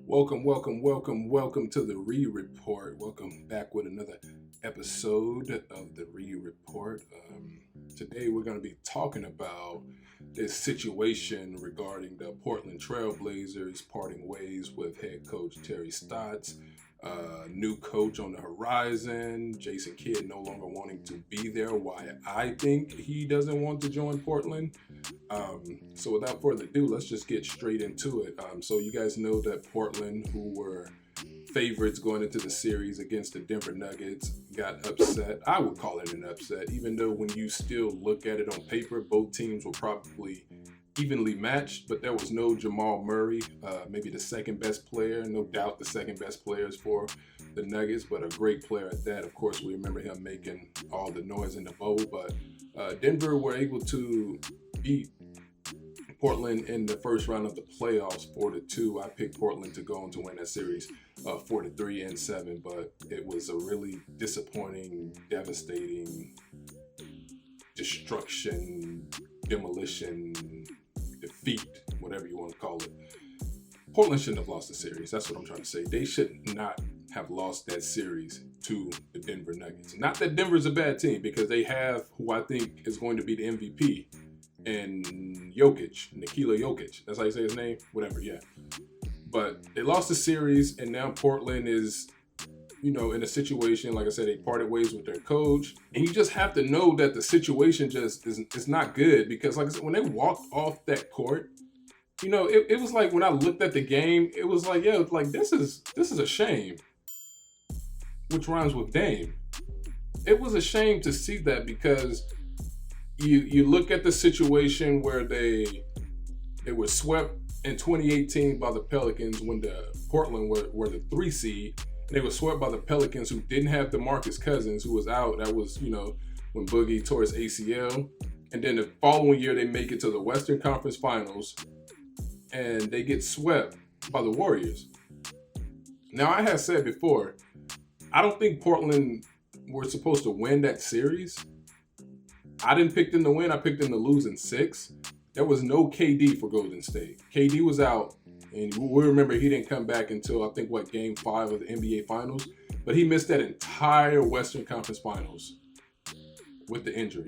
Welcome to the Report. Welcome back with another episode of the Report. Today we're going to be talking about this situation regarding the Portland Trail Blazers parting ways with head coach Terry Stotts. New coach on the horizon, Jason Kidd no longer wanting to be there. Why I think he doesn't want to join Portland. So without further ado, let's just get straight into it. So you guys know that Portland, who were favorites going into the series against the Denver Nuggets, got upset. I would call it an upset, even though when you still look at it on paper, both teams were probably evenly matched, but there was no Jamal Murray, maybe the second best player, no doubt the second best players for the Nuggets, but a great player at that. Of course, we remember him making all the noise in the bowl, but Denver were able to beat Portland in the first round of the playoffs 4-2. I picked Portland to go on to win that series 4-3-7, but it was a really disappointing, devastating destruction, demolition, defeat, whatever you want to call it. Portland shouldn't have lost the series. That's what I'm trying to say. They should not have lost that series to the Denver Nuggets. Not that Denver's a bad team, because they have who I think is going to be the MVP, and Nikola Jokic. That's how you say his name? Whatever, yeah. But they lost the series, and now Portland is, in a situation, like I said, they parted ways with their coach. And you just have to know that the situation just is not good, because like I said, when they walked off that court, it was like when I looked at the game, it was like, yeah, like this is a shame. Which rhymes with Dame. It was a shame to see that, because you look at the situation where they were swept in 2018 by the Pelicans when the Portland were the 3 seed. They were swept by the Pelicans, who didn't have DeMarcus Cousins, who was out. That was, when Boogie tore his ACL. And then the following year, they make it to the Western Conference Finals, and they get swept by the Warriors. Now, I have said before, I don't think Portland were supposed to win that series. I didn't pick them to win. I picked them to lose in 6. There was no KD for Golden State. KD was out. And we remember he didn't come back until, I think, Game 5 of the NBA Finals. But he missed that entire Western Conference Finals with the injury.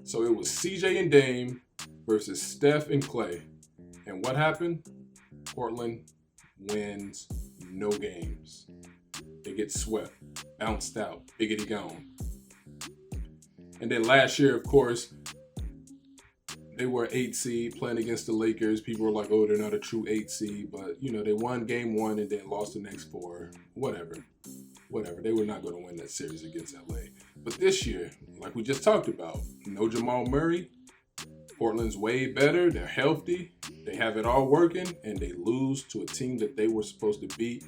So it was CJ and Dame versus Steph and Clay. And what happened? Portland wins no games. They get swept, bounced out, biggity gone. And then last year, of course, they were 8 seed playing against the Lakers. People were like, oh, they're not a true 8 seed. But, they won game 1 and then lost the next 4. Whatever. They were not going to win that series against LA. But this year, like we just talked about, no Jamal Murray. Portland's way better. They're healthy. They have it all working. And they lose to a team that they were supposed to beat.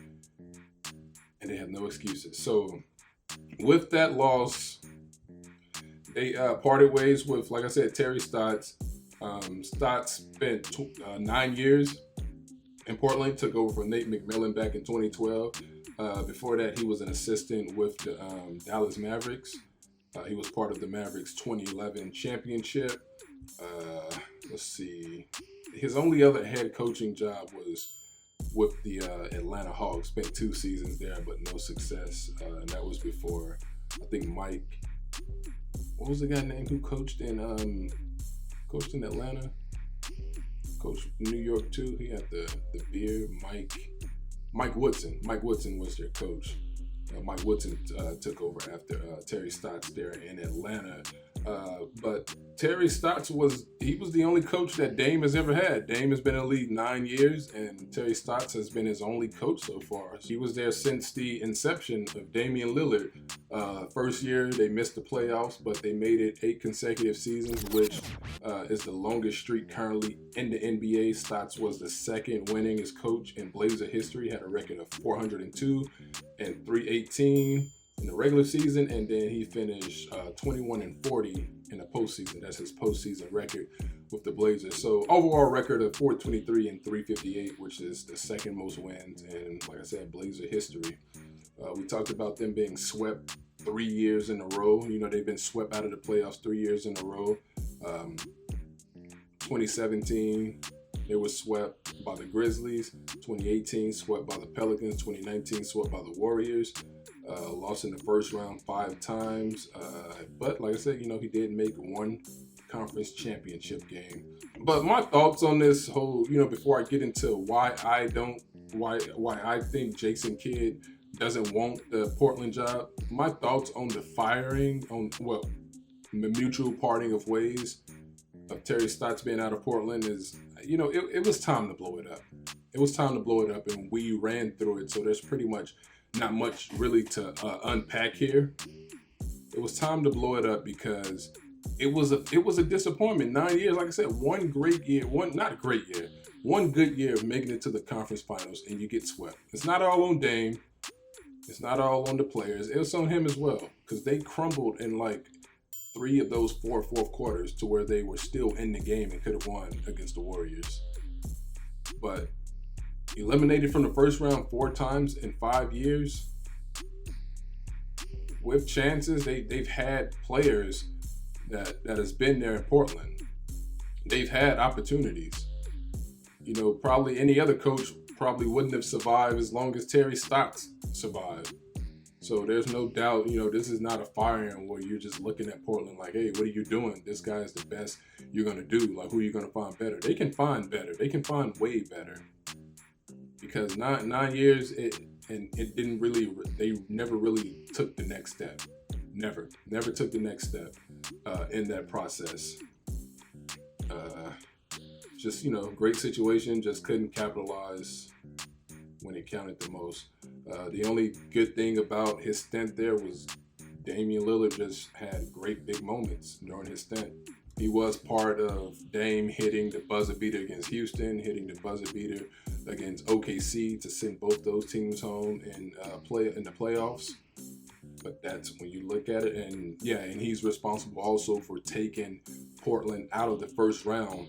And they have no excuses. So with that loss, they parted ways with, like I said, Terry Stotts. Stotts spent 9 years in Portland, took over for Nate McMillan back in 2012. Before that, he was an assistant with the Dallas Mavericks. He was part of the Mavericks 2011 championship. Let's see. His only other head coaching job was with the Atlanta Hawks. Spent 2 seasons there, but no success. And that was before, I think, Mike. What was the guy named who coached in Atlanta? Coached New York too. He had the beard. Mike Woodson. Mike Woodson was their coach. Mike Woodson took over after Terry Stotts there in Atlanta. But Terry Stotts was the only coach that Dame has ever had. Dame has been in the league 9 years, and Terry Stotts has been his only coach so far. He was there since the inception of Damian Lillard. First year, they missed the playoffs, but they made it 8 consecutive seasons, which is the longest streak currently in the NBA. Stotts was the second winningest coach in Blazer history, had a record of 402 and 318 in the regular season, and then he finished 21-40 in the postseason. That's his postseason record with the Blazers. So overall record of 423 and 358, which is the second most wins in, like I said, Blazer history. We talked about them being swept 3 years in a row. They've been swept out of the playoffs 3 years in a row. 2017, they were swept. by the Grizzlies. 2018, swept by the Pelicans. 2019, swept by the Warriors. Lost in the first round 5 times. But like I said, he did make one conference championship game. But my thoughts on this whole, before I get into why I think Jason Kidd doesn't want the Portland job, my thoughts on the firing, on the mutual parting of ways of Terry Stotts being out of Portland is, it was time to blow it up. It was time to blow it up, and we ran through it. So there's pretty much not much really to unpack here. It was time to blow it up because it was a disappointment. 9 years, like I said, one good year of making it to the conference finals, and you get swept. It's not all on Dame. It's not all on the players. It was on him as well, because they crumbled in like 3 of those 4 fourth quarters to where they were still in the game and could have won against the Warriors. But eliminated from the first round 4 times in 5 years with chances. They've had players that has been there in Portland. They've had opportunities. Probably any other coach probably wouldn't have survived as long as Terry Stotts survived. So there's no doubt, this is not a firing where you're just looking at Portland like, hey, what are you doing? This guy is the best you're going to do. Like, who are you going to find better? They can find better. They can find way better. Because 9 years, they never really took the next step. Never took the next step in that process. Just, great situation, just couldn't capitalize when it counted the most. The only good thing about his stint there was Damian Lillard just had great big moments during his stint. He was part of Dame hitting the buzzer beater against Houston, hitting the buzzer beater against OKC to send both those teams home and play in the playoffs. But that's when you look at it, and he's responsible also for taking Portland out of the first round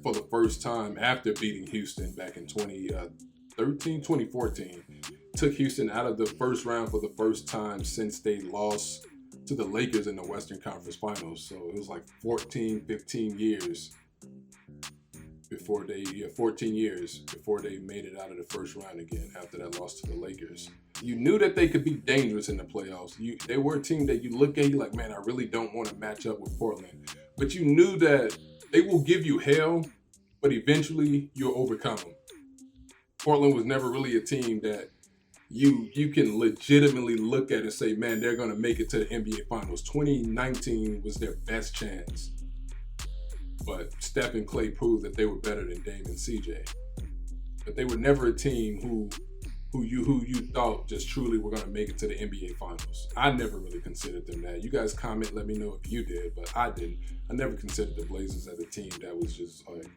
for the first time after beating Houston back in 2014. Took Houston out of the first round for the first time since they lost to the Lakers in the Western Conference Finals. So it was like 15 years before they made it out of the first round again after that loss to the Lakers. You knew that they could be dangerous in the playoffs. They were a team that you look at, you're like, man, I really don't want to match up with Portland. But you knew that they will give you hell, but eventually you'll overcome them. Portland was never really a team that you can legitimately look at and say, man, they're going to make it to the NBA Finals. 2019 was their best chance. But Steph and Clay proved that they were better than Dame and CJ. But they were never a team who you thought just truly were going to make it to the NBA Finals. I never really considered them that. You guys comment, let me know if you did, but I didn't. I never considered the Blazers as a team that was just like,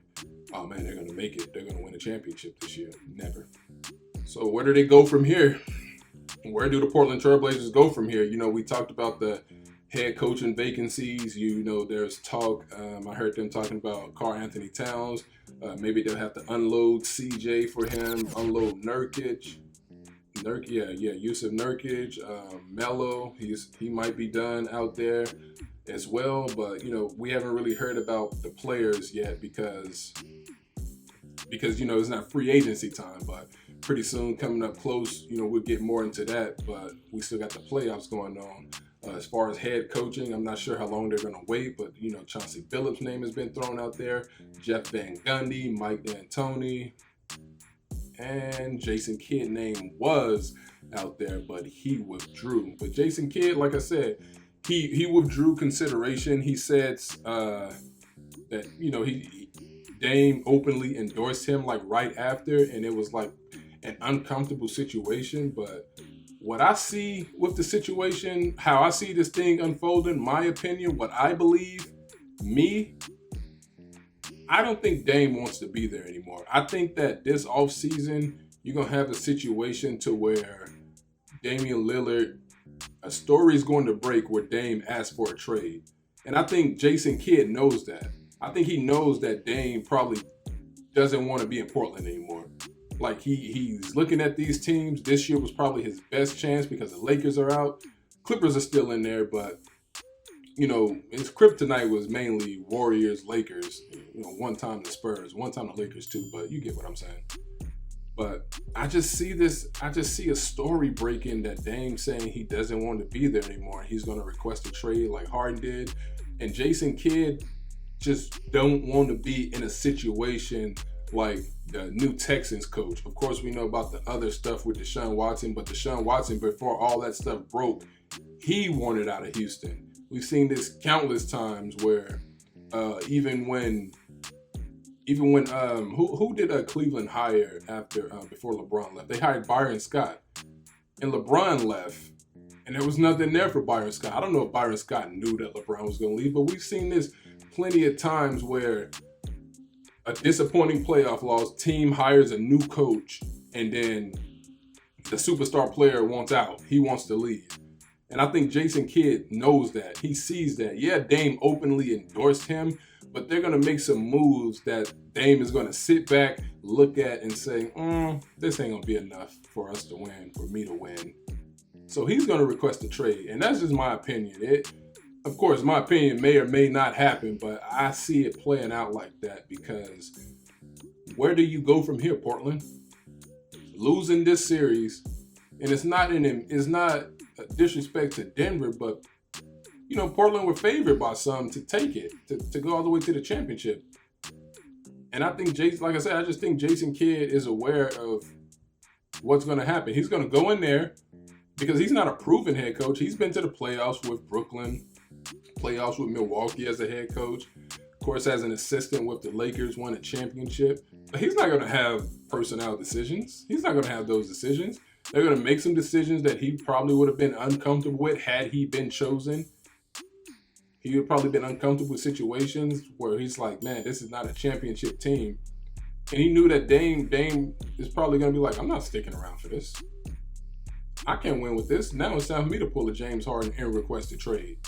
oh man, they're going to make it. They're going to win a championship this year. Never. So where do they go from here? Where do the Portland Trailblazers go from here? We talked about the head coaching vacancies. There's talk. I heard them talking about Karl Anthony Towns. Maybe they'll have to unload CJ for him, unload Nurkic. Yusuf Nurkic, Melo. He might be done out there as well. But we haven't really heard about the players yet because it's not free agency time. But pretty soon, coming up close, we'll get more into that. But we still got the playoffs going on. As far as head coaching, I'm not sure how long they're going to wait, but Chauncey Billups' name has been thrown out there. Jeff Van Gundy, Mike D'Antoni, and Jason Kidd name was out there, but he withdrew. But Jason Kidd, like I said, he withdrew consideration. He said that Dame openly endorsed him like right after, and it was like an uncomfortable situation, but what I see with the situation, how I see this thing unfolding, my opinion, what I believe, I don't think Dame wants to be there anymore. I think that this offseason, you're going to have a situation to where Damian Lillard, a story is going to break where Dame asked for a trade. And I think Jason Kidd knows that. I think he knows that Dame probably doesn't want to be in Portland anymore. Like he's looking at these teams. This year was probably his best chance because the Lakers are out. Clippers are still in there, but his kryptonite was mainly Warriors, Lakers. one time the Spurs, one time the Lakers too, but you get what I'm saying. But I just see a story breaking that Dame saying he doesn't want to be there anymore. He's going to request a trade like Harden did. And Jason Kidd just don't want to be in a situation like the new Texans coach. Of course, we know about the other stuff with Deshaun Watson, but Deshaun Watson, before all that stuff broke, he wanted out of Houston. We've seen this countless times where even when who did Cleveland hire before LeBron left? They hired Byron Scott, and LeBron left, and there was nothing there for Byron Scott. I don't know if Byron Scott knew that LeBron was going to leave, but we've seen this plenty of times where a disappointing playoff loss, team hires a new coach, and then the superstar player wants out. He wants to leave. And I think Jason Kidd knows that. He sees that. Yeah, Dame openly endorsed him, but they're going to make some moves that Dame is going to sit back, look at, and say, this ain't going to be enough for us to win, for me to win. So he's going to request a trade. And that's just my opinion. Of course, my opinion may or may not happen, but I see it playing out like that because where do you go from here, Portland? Losing this series, and it's not a disrespect to Denver, but Portland were favored by some to take it, to go all the way to the championship. And I think like I said, I just think Jason Kidd is aware of what's going to happen. He's going to go in there because he's not a proven head coach. He's been to the playoffs with Brooklyn, playoffs with Milwaukee as a head coach. Of course, as an assistant with the Lakers, won a championship. But he's not going to have personnel decisions. He's not going to have those decisions. They're going to make some decisions that he probably would have been uncomfortable with had he been chosen. He would have probably been uncomfortable with situations where he's like, man, this is not a championship team. And he knew that Dame is probably going to be like, I'm not sticking around for this. I can't win with this. Now it's time for me to pull a James Harden and request a trade.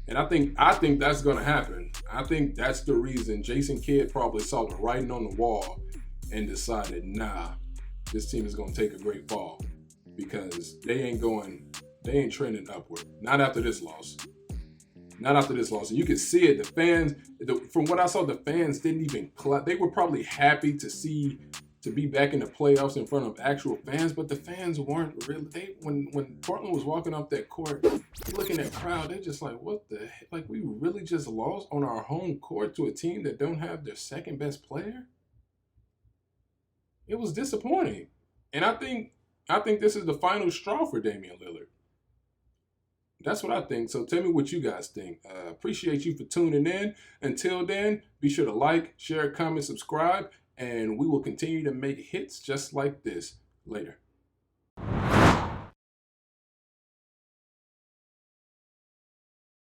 And I think that's going to happen. I think that's the reason Jason Kidd probably saw the writing on the wall and decided, nah, this team is going to take a great fall because they ain't trending upward. Not after this loss. Not after this loss. And you can see it. The fans, from what I saw, the fans didn't even clap. They were probably happy to be back in the playoffs in front of actual fans, but the fans weren't really. When Portland was walking off that court, looking at the crowd, they're just like, what the heck? Like, we really just lost on our home court to a team that don't have their second best player? It was disappointing. And I think this is the final straw for Damian Lillard. That's what I think. So tell me what you guys think. Appreciate you for tuning in. Until then, be sure to like, share, comment, subscribe, and we will continue to make hits just like this. Later.